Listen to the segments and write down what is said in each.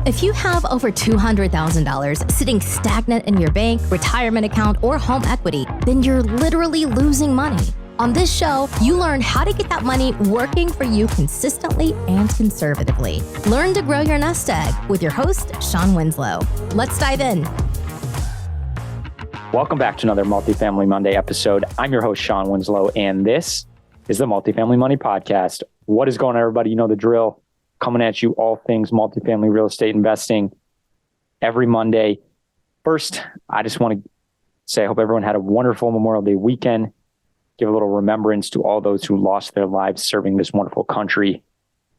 If you have over $200,000 sitting stagnant in your bank, retirement account, or home equity, then you're literally losing money. On this show, you learn how to get that money working for you consistently and conservatively. Learn to grow your nest egg with your host, Shawn Winslow. Let's dive in. Welcome back to another Multifamily Monday episode. I'm your host, Shawn Winslow, and this is the Multifamily Money Podcast. What is going on, everybody? You know the drill. Coming at you all things multifamily real estate investing every Monday. First, I just want to say I hope everyone had a wonderful Memorial Day weekend. Give a little remembrance to all those who lost their lives serving this wonderful country.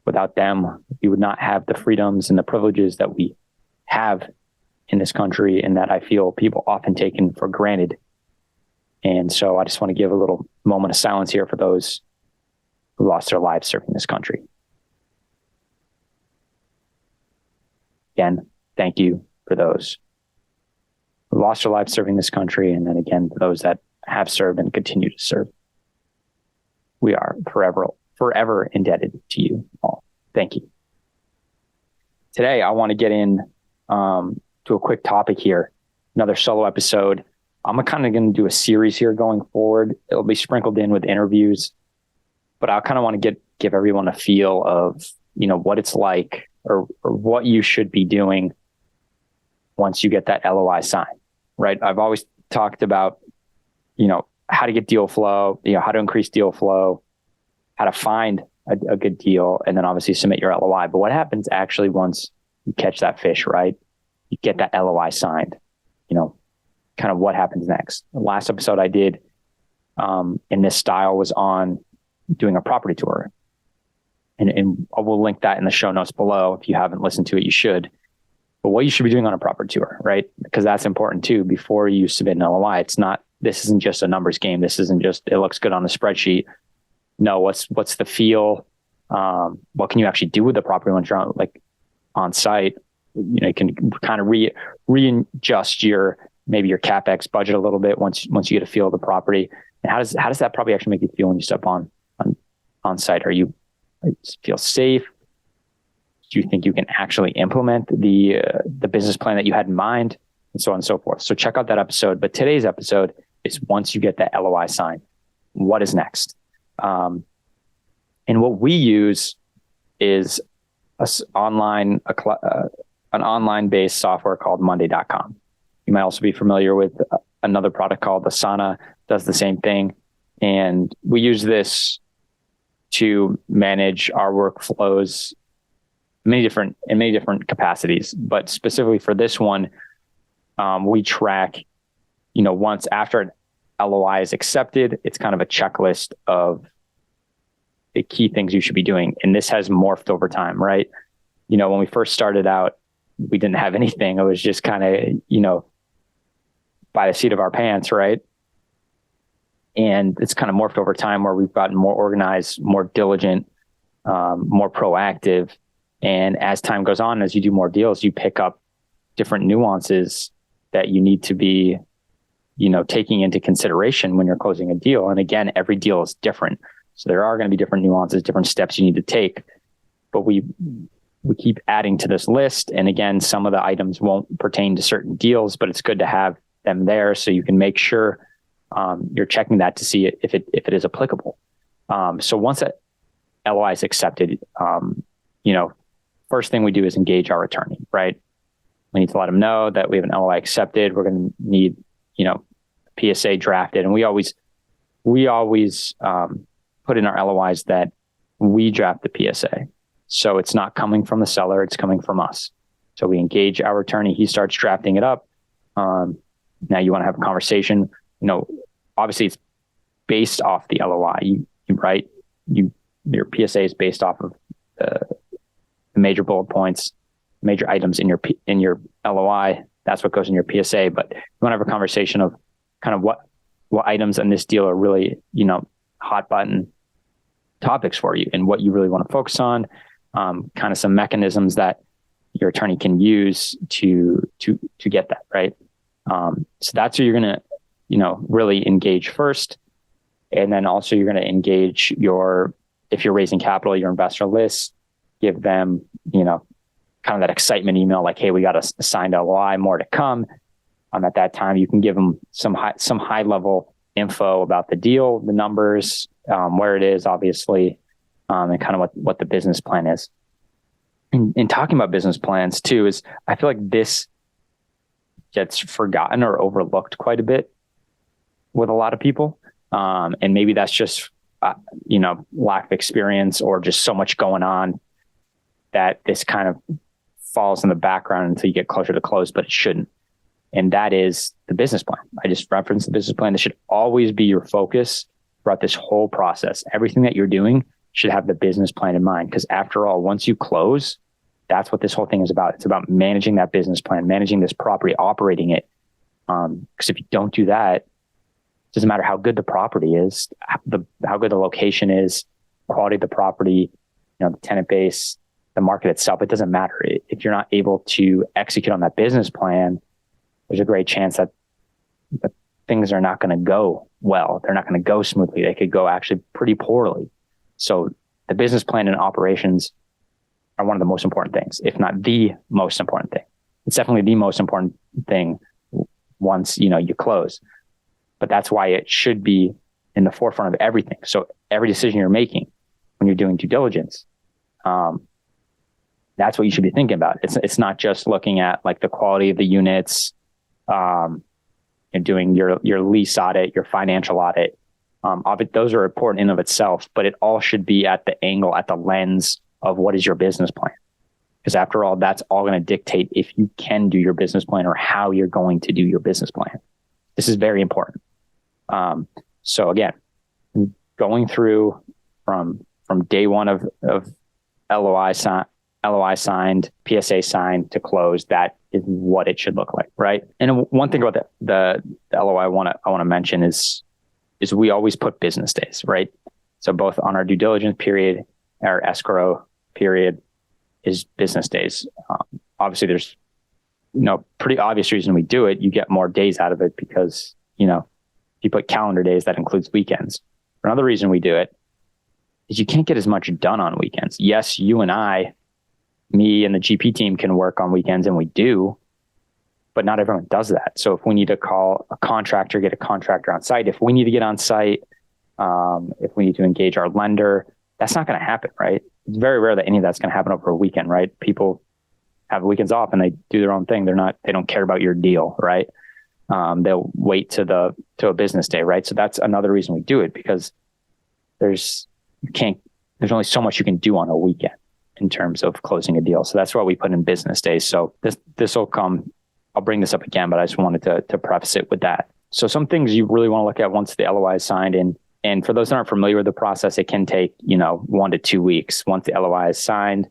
Without them, we would not have the freedoms and the privileges that we have in this country and that I feel people often taken for granted. And so I just want to give a little moment of silence here for those who lost their lives serving this country. Again, thank you for those who lost their lives serving this country. And then again, for those that have served and continue to serve. We are forever indebted to you all. Thank you. Today, I want to get in to a quick topic here, another solo episode. I'm kind of going to do a series here going forward. It'll be sprinkled in with interviews, but I kind of want to give everyone a feel of, what it's like or what you should be doing once you get that LOI signed, right? I've always talked about, how to get deal flow, how to increase deal flow, how to find a good deal, and then obviously submit your LOI. But what happens actually once you catch that fish, right? You get that LOI signed, kind of what happens next. The last episode I did in this style was on doing a property tour. And we'll link that in the show notes below. If you haven't listened to it, you should. But what you should be doing on a property tour, right? Because that's important too. Before you submit an LOI, this isn't just a numbers game. This isn't just, it looks good on the spreadsheet. No, what's the feel? What can you actually do with the property once you're on site? You can kind of readjust maybe your CapEx budget a little bit once you get a feel of the property. And how does that probably actually make you feel when you step on site? Are you feel safe? Do you think you can actually implement the business plan that you had in mind, and so on and so forth? So check out that episode. But today's episode is once you get that LOI signed, what is next? And what we use is an online-based software called Monday.com. You might also be familiar with another product called Asana, does the same thing. And we use this to manage our workflows in many different capacities. But specifically for this one, we track, once after an LOI is accepted, it's kind of a checklist of the key things you should be doing. And this has morphed over time, right? When we first started out, we didn't have anything. It was just kind of, by the seat of our pants, right? And it's kind of morphed over time where we've gotten more organized, more diligent, more proactive. And as time goes on, as you do more deals, you pick up different nuances that you need to be, taking into consideration when you're closing a deal. And again, every deal is different. So there are going to be different nuances, different steps you need to take. But we keep adding to this list. And again, some of the items won't pertain to certain deals, but it's good to have them there so you can make sure you're checking that to see if it is applicable. So once that LOI is accepted, first thing we do is engage our attorney, right? We need to let them know that we have an LOI accepted. We're going to need, PSA drafted. And we always put in our LOIs that we draft the PSA. So it's not coming from the seller, it's coming from us. So we engage our attorney, he starts drafting it up. Now you want to have a conversation, obviously it's based off the LOI. You write, your PSA is based off of the major bullet points, major items in your LOI. That's what goes in your PSA. But you want to have a conversation of kind of what items in this deal are really, hot button topics for you and what you really want to focus on. Kind of some mechanisms that your attorney can use to get that right. So that's where you're going to, really engage first. And then also you're going to engage if you're raising capital, your investor list, give them, kind of that excitement email, like, hey, we got a signed LOI, more to come. At that time, you can give them some high level info about the deal, the numbers, where it is, obviously, and kind of what the business plan is. In talking about business plans too, is I feel like this gets forgotten or overlooked quite a bit with a lot of people. And maybe that's just, lack of experience or just so much going on that this kind of falls in the background until you get closer to close, but it shouldn't. And that is the business plan. I just referenced the business plan. This should always be your focus throughout this whole process. Everything that you're doing should have the business plan in mind. Because after all, once you close, that's what this whole thing is about. It's about managing that business plan, managing this property, operating it. Because if you don't do that, it doesn't matter how good the property is, how good the location is, quality of the property, the tenant base, the market itself. It doesn't matter. If you're not able to execute on that business plan, there's a great chance that things are not going to go well. They're not going to go smoothly. They could go actually pretty poorly. So the business plan and operations are one of the most important things, if not the most important thing. It's definitely the most important thing once, you close. But that's why it should be in the forefront of everything. So every decision you're making when you're doing due diligence, that's what you should be thinking about. It's not just looking at like the quality of the units, and doing your lease audit, your financial audit. Those are important in of itself, but it all should be at the angle, at the lens of what is your business plan. Because after all, that's all going to dictate if you can do your business plan or how you're going to do your business plan. This is very important. So again, going through from day one of LOI signed, PSA signed to close, that is what it should look like, right? And one thing about the LOI I want to mention is we always put business days, right? So both on our due diligence period, our escrow period is business days. Obviously, there's pretty obvious reason we do it. You get more days out of it because if you put calendar days, that includes weekends. Another reason we do it is you can't get as much done on weekends. Yes, you and I, me and the GP team can work on weekends, and we do, but not everyone does that. So if we need to call a contractor, get a contractor on site, if we need to get on site, if we need to engage our lender, that's not going to happen, right? It's very rare that any of that's going to happen over a weekend, right? People have weekends off and they do their own thing. They don't care about your deal, right? They'll wait to a business day, right? So that's another reason we do it, because there's only so much you can do on a weekend in terms of closing a deal. So that's why we put in business days. So this will come, I'll bring this up again, but I just wanted to preface it with that. So some things you really want to look at once the LOI is signed, and for those that aren't familiar with the process, it can take, 1 to 2 weeks once the LOI is signed.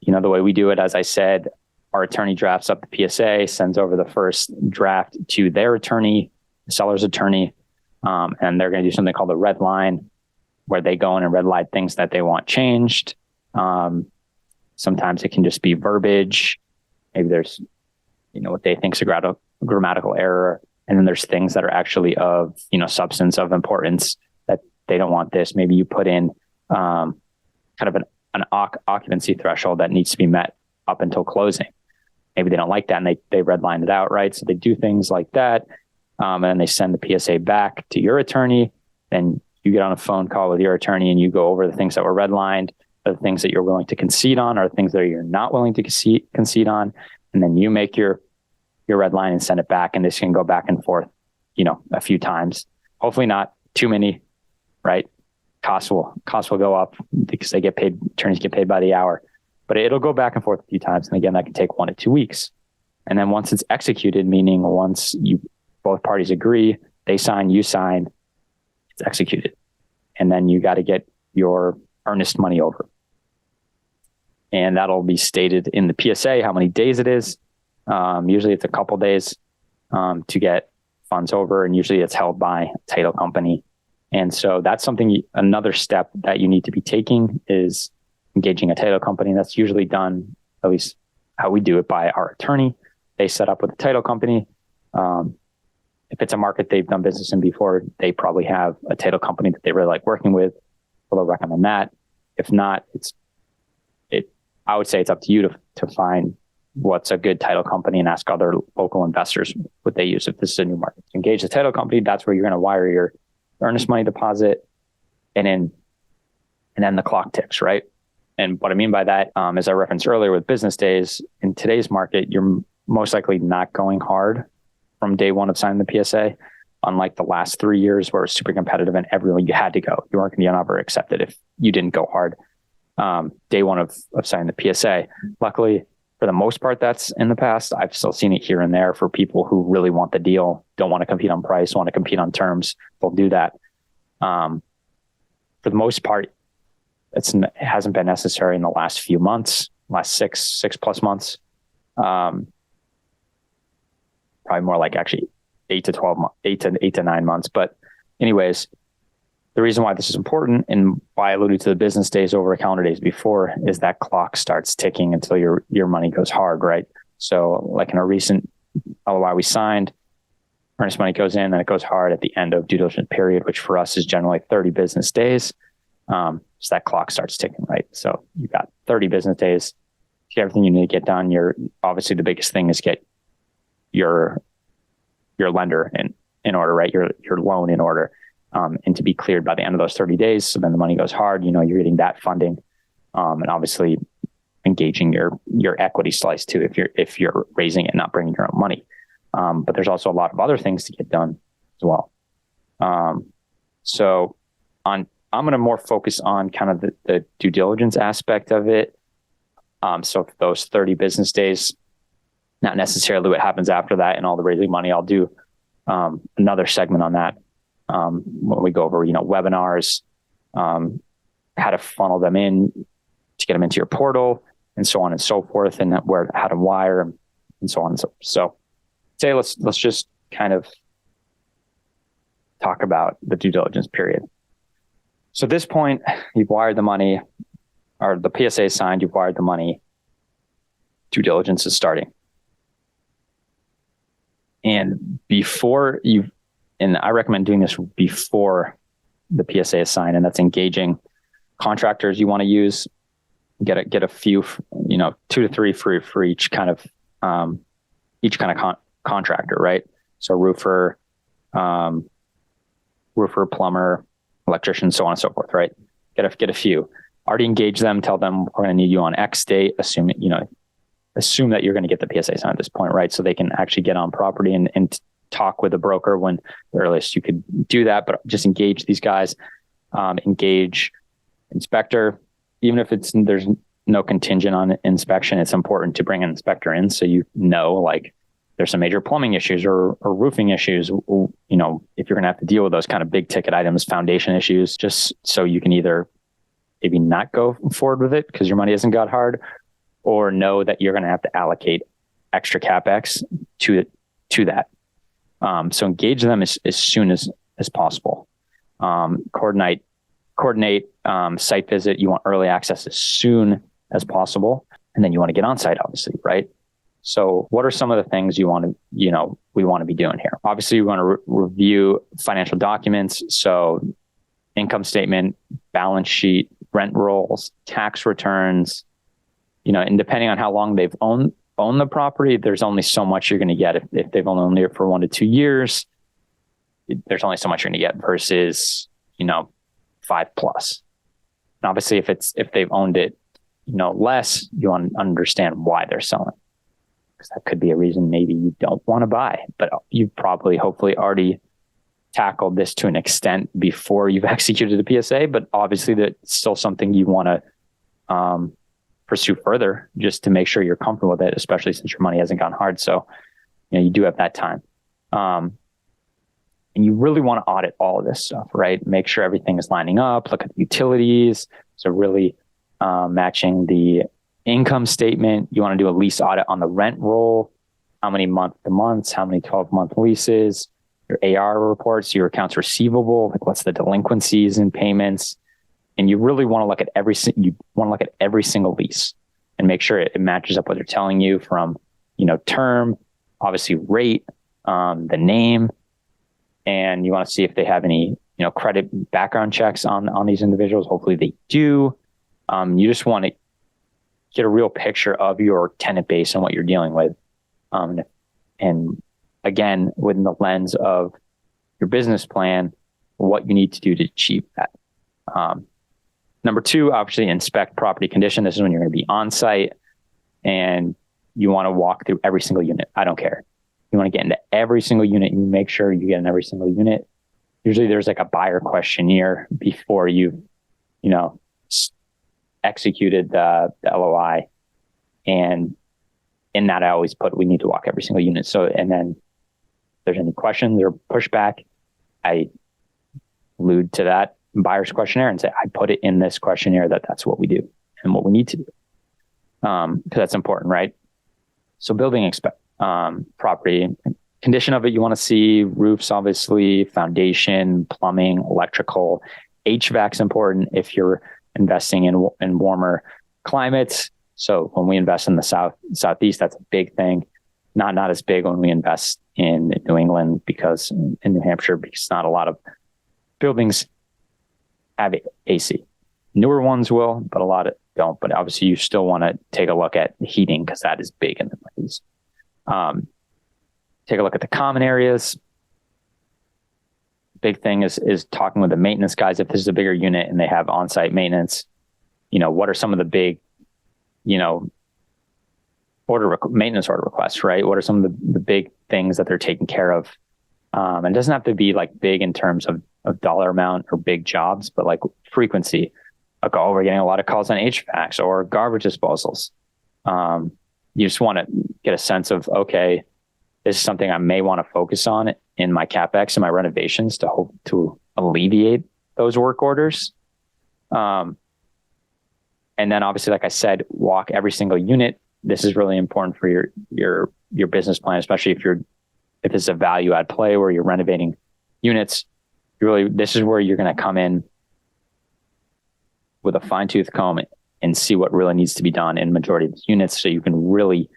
The way we do it, as I said, our attorney drafts up the PSA, sends over the first draft to their attorney, the seller's attorney, and they're going to do something called the red line, where they go in and red line things that they want changed. Sometimes it can just be verbiage. Maybe there's, what they think is a grammatical error. And then there's things that are actually of, substance, of importance, that they don't want this. Maybe you put in kind of an occupancy threshold that needs to be met up until closing. Maybe they don't like that and they redline it out, right? So they do things like that. And then they send the PSA back to your attorney. Then you get on a phone call with your attorney and you go over the things that were redlined, the things that you're willing to concede on, or things that you're not willing to concede on. And then you make your red line and send it back. And this can go back and forth, a few times. Hopefully not too many, right? Costs will go up because attorneys get paid by the hour, but it'll go back and forth a few times. And again, that can take 1 to 2 weeks. And then once it's executed, meaning once both parties agree, they sign, you sign, it's executed. And then you got to get your earnest money over. And that'll be stated in the PSA, how many days it is. Usually it's a couple days to get funds over, and usually it's held by a title company. And so that's another step that you need to be taking is engaging a title company. That's usually done, at least how we do it, by our attorney. They set up with a title company. If it's a market they've done business in before, they probably have a title company that they really like working with. So they'll recommend that. If not, I would say it's up to you to find what's a good title company and ask other local investors what they use if this is a new market. Engage the title company. That's where you're going to wire your earnest money deposit, and then the clock ticks, right? And what I mean by that, as I referenced earlier with business days, in today's market, you're most likely not going hard from day one of signing the PSA, unlike the last 3 years where it was super competitive and everyone, you had to go. You weren't going to be ever accepted if you didn't go hard day one of signing the PSA. Luckily, for the most part, that's in the past. I've still seen it here and there for people who really want the deal, don't want to compete on price, want to compete on terms. They'll do that. For the most part, it hasn't been necessary in the last few months, last six plus months. Probably more like actually 8 to 9 months. But anyways, the reason why this is important and why I alluded to the business days over calendar days before is that clock starts ticking until your money goes hard, right? So like in a recent LOI we signed, earnest money goes in and it goes hard at the end of due diligence period, which for us is generally 30 business days. So that clock starts ticking, right? So you got 30 business days to get everything you need to get done. Obviously the biggest thing is get your lender in order, right? Your loan in order. And to be cleared by the end of those 30 days. So then the money goes hard, you're getting that funding. And obviously engaging your equity slice too, if you're raising it, not bringing your own money. But there's also a lot of other things to get done as well. So I'm going to more focus on kind of the due diligence aspect of it. So for those 30 business days, not necessarily what happens after that and all the raising money, I'll do another segment on that. When we go over, webinars, how to funnel them in to get them into your portal and so on and so forth, and how to wire them and so on and so forth. So say, let's just kind of talk about the due diligence period. So at this point, you've wired the money, or the PSA is signed, you've wired the money, due diligence is starting. And and I recommend doing this before the PSA is signed, and that's engaging contractors you want to use. Get a few, 2 to 3 for each kind of contractor, right? So roofer, plumber, electrician, so on and so forth, right? Get a few. Already engage them. Tell them we're going to need you on X date. Assume that you're going to get the PSA signed at this point, right? So they can actually get on property and talk with a broker when the earliest you could do that, but just engage these guys, engage inspector, even if there's no contingent on inspection, it's important to bring an inspector in. So, like there's some major plumbing issues or roofing issues, if you're going to have to deal with those kind of big ticket items, foundation issues, just so you can either maybe not go forward with it because your money hasn't got hard, or know that you're going to have to allocate extra CapEx to that. So engage them as soon as possible. Coordinate site visit. You want early access as soon as possible. And then you want to get on site, obviously, right? So what are some of the things we want to be doing here? Obviously, we want to review financial documents. So income statement, balance sheet, rent rolls, tax returns, and depending on how long they've owned the property, there's only so much you're going to get. If they've only owned it for 1 to 2 years, there's only so much you're going to get versus, 5+. And obviously if they've owned it, less, you want to understand why they're selling. Because that could be a reason maybe you don't want to buy, but you've probably hopefully already tackled this to an extent before you've executed the PSA, but obviously that's still something you want to pursue further just to make sure you're comfortable with it, especially since your money hasn't gone hard. So, you do have that time. And you really want to audit all of this stuff, right? Make sure everything is lining up, look at the utilities. So really matching the income statement. You want to do a lease audit on the rent roll, how many month-to-months, how many 12-month leases, your AR reports, your accounts receivable, like what's the delinquencies and payments. And you really want to look at every single lease and make sure it matches up what they're telling you from, term, obviously rate, the name, and you want to see if they have any, credit background checks on these individuals. Hopefully they do. You just want to get a real picture of your tenant base and what you're dealing with. And again, within the lens of your business plan, what you need to do to achieve that. Number two, obviously inspect property condition. This is when you're going to be on site and you want to walk through every single unit. I don't care. You want to get into every single unit. You make sure you get in every single unit. Usually there's like a buyer questionnaire before you executed the LOI. And in that, I always put, we need to walk every single unit. So, and then if there's any questions or pushback, I allude to that buyer's questionnaire and say, I put it in this questionnaire that's what we do and what we need to do. Because that's important, right? So building property, condition of it, you want to see roofs, obviously, foundation, plumbing, electrical, HVAC's important if you're investing in warmer climates. So when we invest in the Southeast, that's a big thing. Not as big when we invest in New England because in New Hampshire, because not a lot of buildings have AC. Newer ones will, but a lot of don't. But obviously you still want to take a look at heating because that is big in the Northeast. Take a look at the common areas. Big thing is talking with the maintenance guys. If this is a bigger unit and they have on-site maintenance, what are some of the big, maintenance order requests, right? What are some of the big things that they're taking care of? And it doesn't have to be like big in terms of dollar amount or big jobs, but like frequency. Like, we're getting a lot of calls on HVACs or garbage disposals. You just want to get a sense of, okay, this is something I may want to focus on in my CapEx and my renovations to hope to alleviate those work orders. And then obviously, like I said, walk every single unit. This is really important for your business plan, especially if it's a value add play where you're renovating units. This is where you're going to come in with a fine tooth comb and see what really needs to be done in majority of the units, so you can really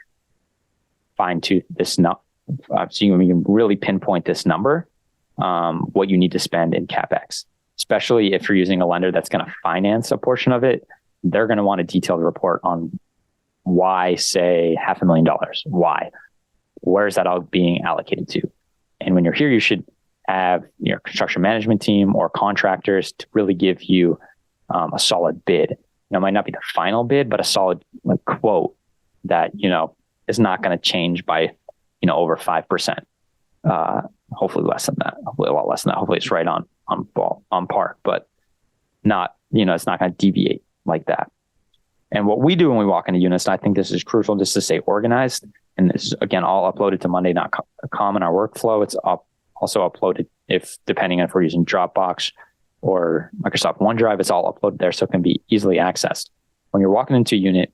fine tooth this so you can really pinpoint this number, what you need to spend in CapEx, especially if you're using a lender that's going to finance a portion of it. They're going to want a detailed report on why, say, $500,000. Why? Where is that all being allocated to? And when you're here, you should have your construction management team or contractors to really give you a solid bid. It might not be the final bid, but a solid quote that, is not going to change by, over 5%. Hopefully less than that. Hopefully a lot less than that. Hopefully it's right on par, but not, it's not going to deviate like that. And what we do when we walk into units, and I think this is crucial just to stay organized. And this is, again, all uploaded to Monday.com in our workflow. It's also uploaded depending on if we're using Dropbox or Microsoft OneDrive, it's all uploaded there so it can be easily accessed. When you're walking into a unit,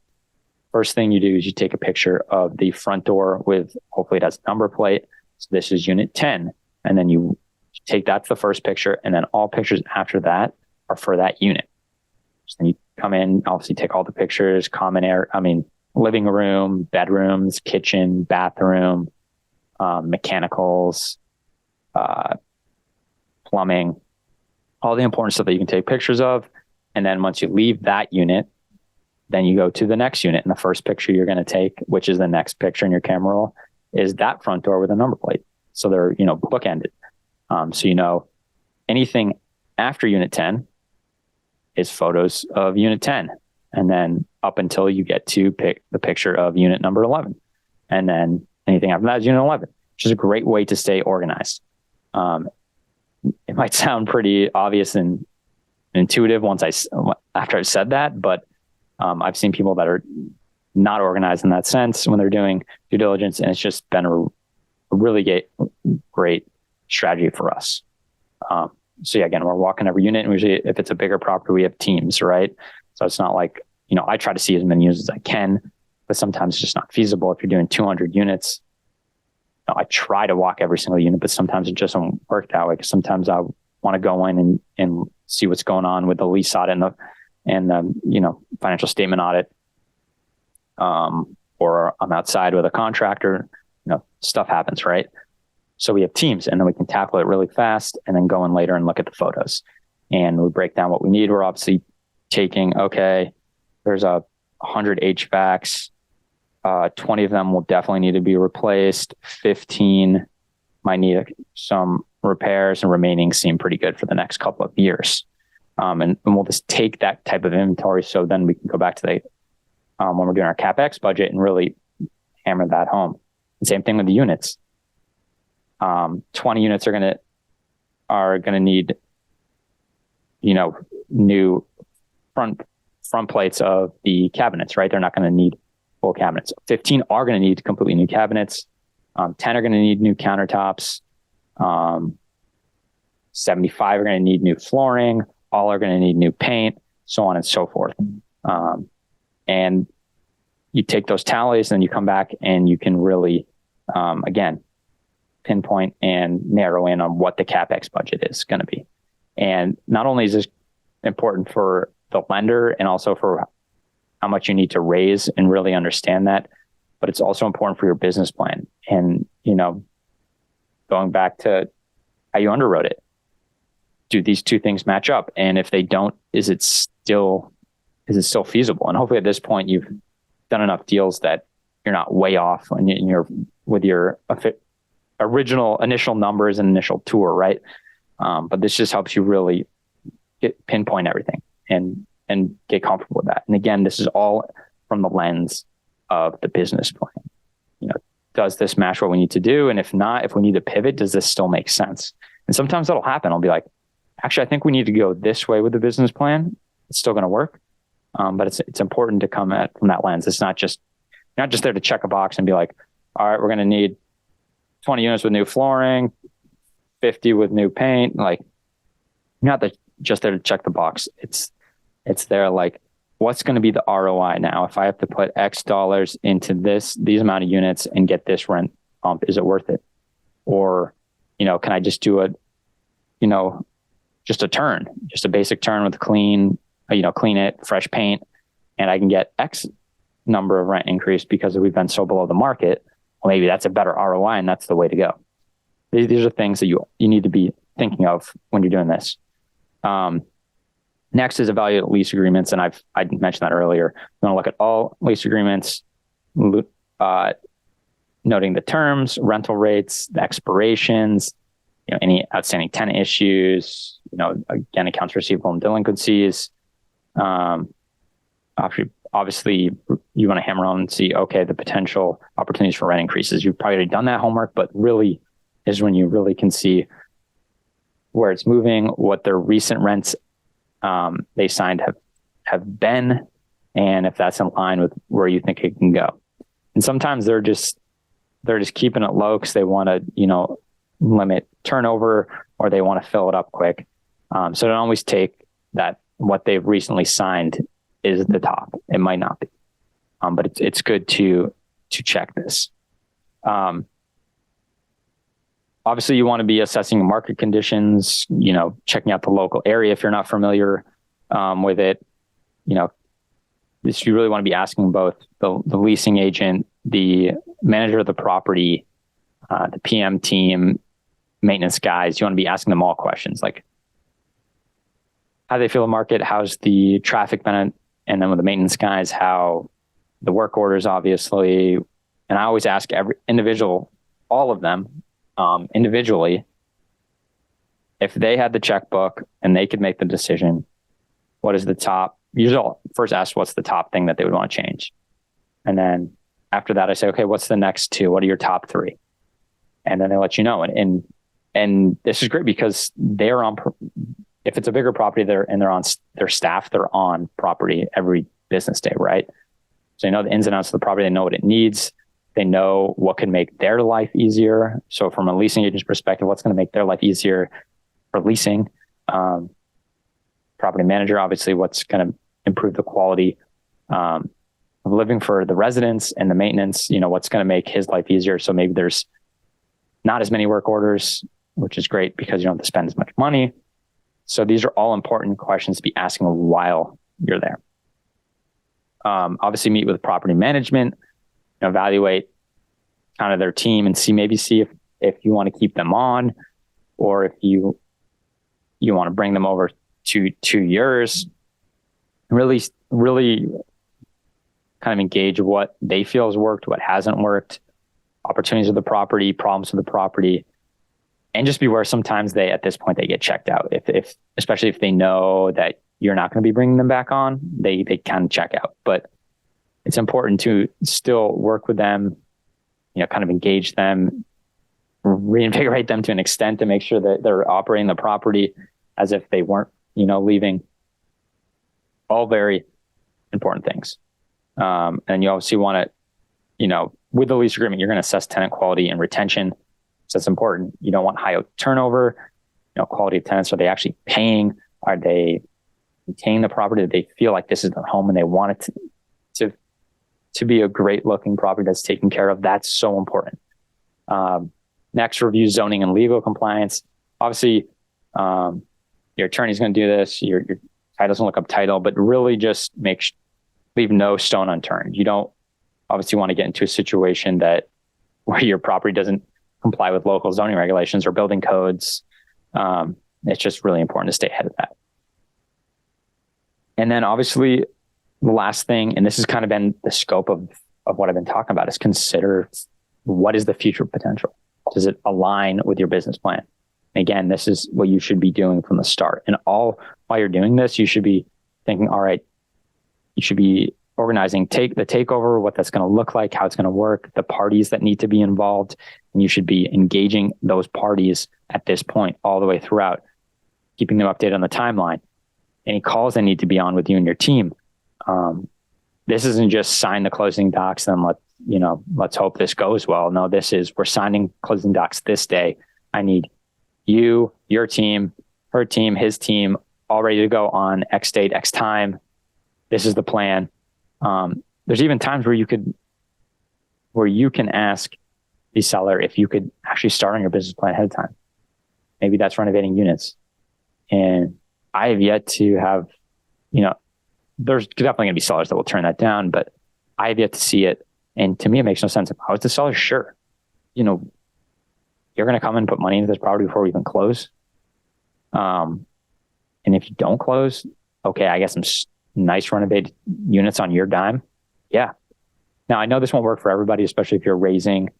first thing you do is you take a picture of the front door with, hopefully it has a number plate. So this is unit 10. And then you take that's the first picture. And then all pictures after that are for that unit. So then you come in, obviously take all the pictures, living room, bedrooms, kitchen, bathroom, mechanicals, plumbing, all the important stuff that you can take pictures of. And then once you leave that unit, then you go to the next unit. And the first picture you're going to take, which is the next picture in your camera roll, is that front door with a number plate. So they're, bookended. So, anything after unit 10 is photos of unit 10. And then up until you get to pick the picture of unit number 11. And then anything after that is unit 11, which is a great way to stay organized. It might sound pretty obvious and intuitive after I've said that, but I've seen people that are not organized in that sense when they're doing due diligence, and it's just been a really great strategy for us. So yeah, again, we're walking every unit, and usually if it's a bigger property, we have teams, right? So it's not like, I try to see as many units as I can, but sometimes it's just not feasible. If you're doing 200 units, I try to walk every single unit, but sometimes it just don't work that way. Because sometimes I want to go in and see what's going on with the lease audit and the financial statement audit. Or I'm outside with a contractor, stuff happens, right? So we have teams, and then we can tackle it really fast and then go in later and look at the photos. And we break down what we need. We're obviously taking, okay, there's a 100 HVACs. 20 of them will definitely need to be replaced. 15 might need some repairs, and remaining seem pretty good for the next couple of years. And we'll just take that type of inventory. So then we can go back to the, when we're doing our CapEx budget and really hammer that home. And same thing with the units. 20 units are going to need, new front plates of the cabinets, right? They're not going to need full cabinets. 15 are going to need completely new cabinets. 10 are going to need new countertops. 75 are going to need new flooring. All are going to need new paint, so on and so forth. And you take those tallies and you come back and you can really, again, pinpoint and narrow in on what the CapEx budget is going to be. And not only is this important for the lender and also for how much you need to raise and really understand that, but it's also important for your business plan. And, going back to how you underwrote it, do these two things match up? And if they don't, is it still feasible? And hopefully at this point, you've done enough deals that you're not way off when you're with your original initial numbers and initial tour, right? But this just helps you really pinpoint everything and get comfortable with that. And again, this is all from the lens of the business plan. Does this match what we need to do? And if not, if we need to pivot, does this still make sense? And sometimes that'll happen. I'll be like, actually, I think we need to go this way with the business plan. It's still going to work. But it's important to come at from that lens. It's not just there to check a box and be like, all right, we're going to need 20 units with new flooring, 50 with new paint. Like, not just there to check the box. It's there like, what's going to be the ROI now? If I have to put X dollars into these amount of units and get this rent bump, is it worth it? Or, can I just do just a basic turn with clean it, fresh paint, and I can get X number of rent increase because we've been so below the market. Well, maybe that's a better ROI and that's the way to go. These are things that you need to be thinking of when you're doing this. Next is evaluate lease agreements. And I mentioned that earlier. You want to look at all lease agreements, noting the terms, rental rates, the expirations, any outstanding tenant issues, again, accounts receivable and delinquencies. Obviously, you want to hammer on and see, okay, the potential opportunities for rent increases. You've probably already done that homework, but really is when you really can see where it's moving, what their recent rents they signed have been, and if that's in line with where you think it can go. And sometimes they're just keeping it low because they want to, limit turnover, or they want to fill it up quick. So don't always take that what they've recently signed is the top. It might not be, but it's good to check this. Obviously, you want to be assessing market conditions, checking out the local area if you're not familiar with it. You really want to be asking both the leasing agent, the manager of the property, the PM team, maintenance guys. You want to be asking them all questions like, how do they feel the market? How's the traffic been? And then with the maintenance guys, how the work orders, obviously. And I always ask every individual, all of them, individually, if they had the checkbook and they could make the decision, what is the top? Usually I'll first ask what's the top thing that they would want to change. And then after that, I say, okay, what's the next two? What are your top three? And then they let you know. And this is great because they're on, if it's a bigger property, they're on their staff, they're on property every business day, right? So they know the ins and outs of the property, they know what it needs. They know what can make their life easier. So from a leasing agent's perspective, what's going to make their life easier for leasing? Property manager, obviously, what's going to improve the quality of living for the residents and the maintenance, what's going to make his life easier. So maybe there's not as many work orders, which is great because you don't have to spend as much money. So these are all important questions to be asking while you're there. Obviously, meet with property management. Evaluate kind of their team and see if you want to keep them on, or if you want to bring them over to yours. Really kind of engage what they feel has worked, what hasn't worked, opportunities of the property, problems with the property, and just beware sometimes at this point, they get checked out. If especially if they know that you're not going to be bringing them back on, they kind of check out. But it's important to still work with them, kind of engage them, reinvigorate them to an extent to make sure that they're operating the property as if they weren't, leaving. All very important things. And you obviously want to, with the lease agreement, you're going to assess tenant quality and retention. So it's important. You don't want high turnover, quality of tenants. Are they actually paying? Are they maintaining the property? Do they feel like this is their home and they want it to be a great looking property that's taken care of? That's so important. Next, review zoning and legal compliance. Obviously, your attorney's going to do this. Your title doesn't look up title, but really just leave no stone unturned. You don't obviously want to get into a situation where your property doesn't comply with local zoning regulations or building codes. It's just really important to stay ahead of that. And then obviously the last thing, and this has kind of been the scope of what I've been talking about, is consider what is the future potential? Does it align with your business plan? Again, this is what you should be doing from the start. And while you're doing this, you should be thinking, all right, you should be organizing the takeover, what that's going to look like, how it's going to work, the parties that need to be involved. And you should be engaging those parties at this point all the way throughout, keeping them updated on the timeline. Any calls that need to be on with you and your team. This isn't just sign the closing docs and let's hope this goes well. No, we're signing closing docs this day. I need you, your team, her team, his team, all ready to go on X date, X time. This is the plan. There's even times where you can ask the seller if you could actually start on your business plan ahead of time. Maybe that's renovating units. And I have yet to have, there's definitely going to be sellers that will turn that down, but I have yet to see it. And to me, it makes no sense. If I was the seller, sure, you're going to come and put money into this property before we even close. And if you don't close, okay, I get some nice renovated units on your dime. Yeah. Now I know this won't work for everybody, especially if you're raising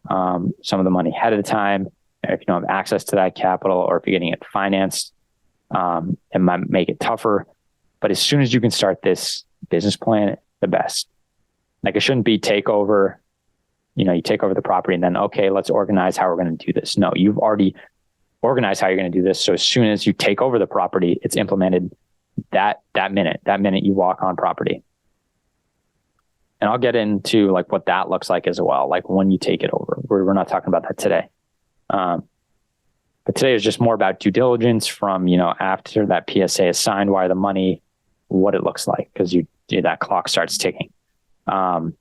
some of the money ahead of the time. If you don't have access to that capital, or if you're getting it financed, it might make it tougher. But as soon as you can start this business plan, the best. Like, it shouldn't be take over. You take over the property and then, okay, let's organize how we're going to do this. No, you've already organized how you're going to do this. So as soon as you take over the property, it's implemented that minute you walk on property. And I'll get into like what that looks like as well. Like when you take it over, we're not talking about that today. But today is just more about due diligence from, after that PSA is signed, wire the money, what it looks like, because that clock starts ticking. And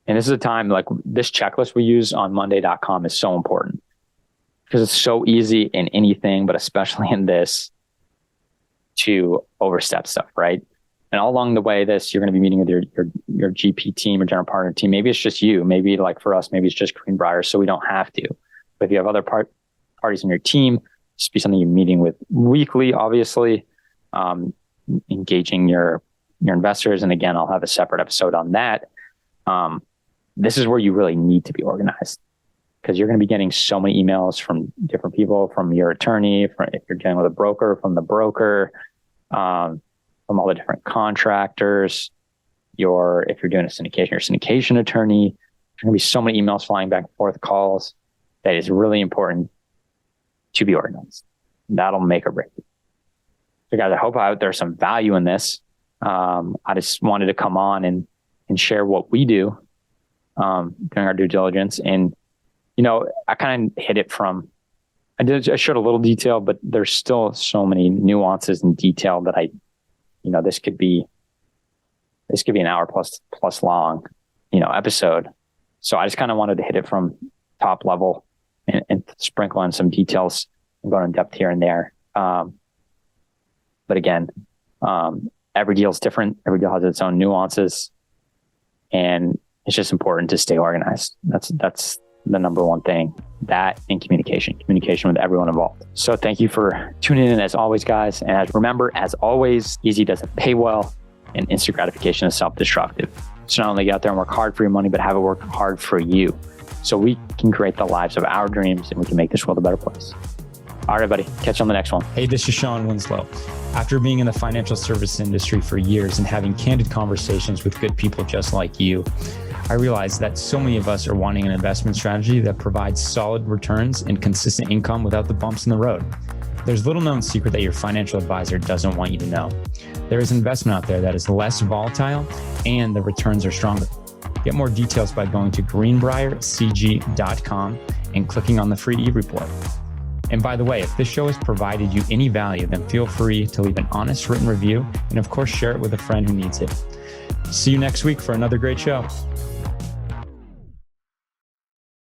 this is a time, like, this checklist we use on Monday.com is so important, because it's so easy in anything, but especially in this, to overstep stuff, right? And all along the way, you're going to be meeting with your GP team or general partner team. Maybe it's just you. Maybe, like for us, maybe it's just Greenbrier, so we don't have to. But if you have other parties in your team, just be something you're meeting with weekly, obviously, engaging your investors. And again, I'll have a separate episode on that. This is where you really need to be organized, because you're going to be getting so many emails from different people, from your attorney, if you're dealing with a broker, from the broker, from all the different contractors, if you're doing a syndication, your syndication attorney. There's going to be so many emails flying back and forth, calls, that is really important to be organized. That'll make or break it. So guys, I hope there's some value in this. I just wanted to come on and share what we do during our due diligence. And, I kind of hit it I showed a little detail, but there's still so many nuances and detail that this could be an hour plus long, episode. So I just kind of wanted to hit it from top level and sprinkle in some details and go in depth here and there. But again, every deal is different. Every deal has its own nuances, and it's just important to stay organized. That's the number one thing. That and communication with everyone involved. So thank you for tuning in as always, guys. And remember, as always, easy doesn't pay well. and instant gratification is self-destructive. So not only get out there and work hard for your money, but have it work hard for you. So we can create the lives of our dreams and we can make this world a better place. All right, everybody, catch you on the next one. Hey, this is Shawn Winslow. After being in the financial service industry for years and having candid conversations with good people just like you, I realized that so many of us are wanting an investment strategy that provides solid returns and consistent income without the bumps in the road. There's little known secret that your financial advisor doesn't want you to know. There is investment out there that is less volatile and the returns are stronger. Get more details by going to greenbriercg.com and clicking on the free e-report. And by the way, if this show has provided you any value, then feel free to leave an honest written review and of course, share it with a friend who needs it. See you next week for another great show.